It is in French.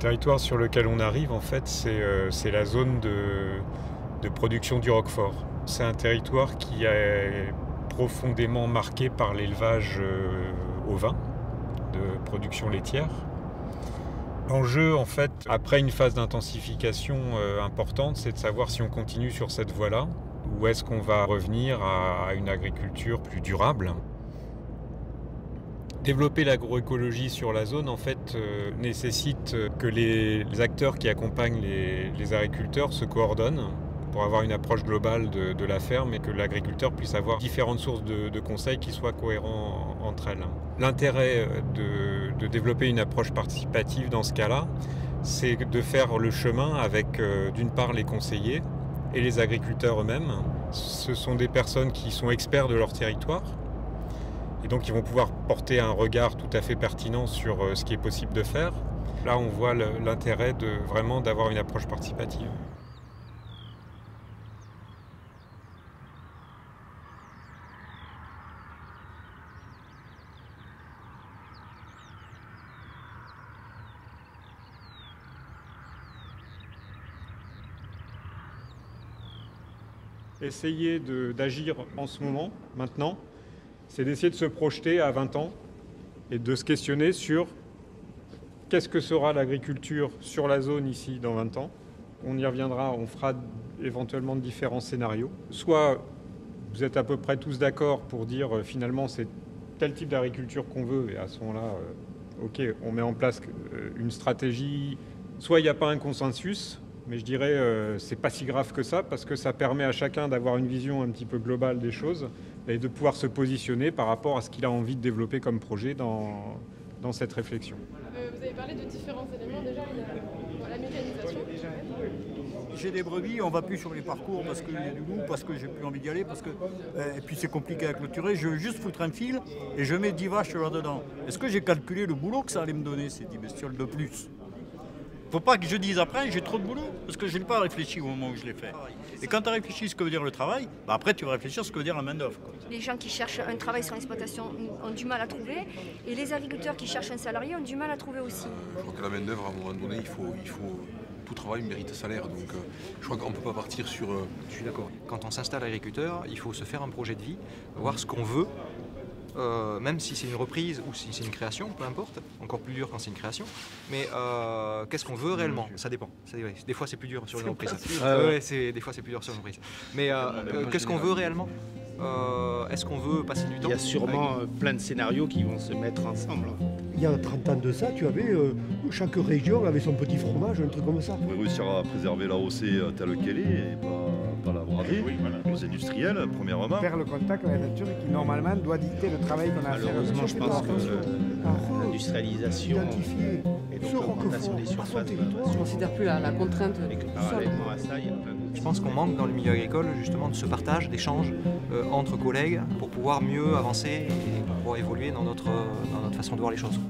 territoire sur lequel on arrive, en fait, c'est la zone de production du roquefort. C'est un territoire qui est profondément marqué par l'élevage ovin, de production laitière. L'enjeu, en fait, après une phase d'intensification importante, c'est de savoir si on continue sur cette voie-là ou est-ce qu'on va revenir à une agriculture plus durable. Développer l'agroécologie sur la zone, en fait, nécessite que les acteurs qui accompagnent les agriculteurs se coordonnent pour avoir une approche globale de la ferme et que l'agriculteur puisse avoir différentes sources de conseils qui soient cohérents entre elles. L'intérêt de développer une approche participative dans ce cas-là, c'est de faire le chemin avec, d'une part, les conseillers et les agriculteurs eux-mêmes. Ce sont des personnes qui sont experts de leur territoire et donc ils vont pouvoir porter un regard tout à fait pertinent sur ce qui est possible de faire. Là, on voit l'intérêt vraiment d'avoir une approche participative. Essayer d'agir en ce moment, maintenant, c'est d'essayer de se projeter à 20 ans et de se questionner sur qu'est-ce que sera l'agriculture sur la zone ici dans 20 ans. On y reviendra, on fera éventuellement différents scénarios. Soit vous êtes à peu près tous d'accord pour dire finalement c'est tel type d'agriculture qu'on veut et à ce moment-là, ok, on met en place une stratégie. Soit il n'y a pas un consensus, mais je dirais c'est pas si grave que ça parce que ça permet à chacun d'avoir une vision un petit peu globale des choses et de pouvoir se positionner par rapport à ce qu'il a envie de développer comme projet dans cette réflexion. Vous avez parlé de différents éléments. Déjà, il y a la mécanisation. J'ai des brebis, on va plus sur les parcours parce qu'il y a du loup, parce que j'ai plus envie d'y aller, parce que et puis c'est compliqué à clôturer. Je veux juste foutre un fil et je mets 10 vaches là-dedans. Est-ce que j'ai calculé le boulot que ça allait me donner, ces 10 bestioles de plus? Faut pas que je dise après, j'ai trop de boulot, parce que je n'ai pas réfléchi au moment où je l'ai fait. Et quand tu as réfléchi ce que veut dire le travail, bah après tu vas réfléchir ce que veut dire la main-d'œuvre. Les gens qui cherchent un travail sur l'exploitation ont du mal à trouver, et les agriculteurs qui cherchent un salarié ont du mal à trouver aussi. Je crois que la main-d'œuvre, à un moment donné, il faut tout travail mérite salaire. Donc je crois qu'on ne peut pas partir sur. Je suis d'accord. Quand on s'installe agriculteur, il faut se faire un projet de vie, voir ce qu'on veut. Même si c'est une reprise ou si c'est une création, peu importe, encore plus dur quand c'est une création, mais qu'est-ce qu'on veut réellement? Ça dépend. Des fois c'est plus dur sur une reprise. Des fois c'est plus dur sur une reprise. Mais qu'est-ce qu'on veut réellement? Est-ce qu'on veut passer du temps? Il y a sûrement plein de scénarios qui vont se mettre ensemble. Il y a 30 ans de ça, tu avais chaque région avait son petit fromage, un truc comme ça. On pourrait réussir à préserver la OC telle qu'elle est et pas la brader aux industriels, premièrement. Faire le contact avec la nature qui normalement doit dicter le travail qu'on a à faire. Malheureusement, je pense que l'industrialisation et donc l'augmentation des surfaces, On ne considère plus la contrainte. et que parallèlement à ça, il y a plein de... Je pense qu'on manque dans le milieu agricole justement de ce partage, d'échange entre collègues pour pouvoir mieux avancer et pour pouvoir évoluer dans notre façon de voir les choses.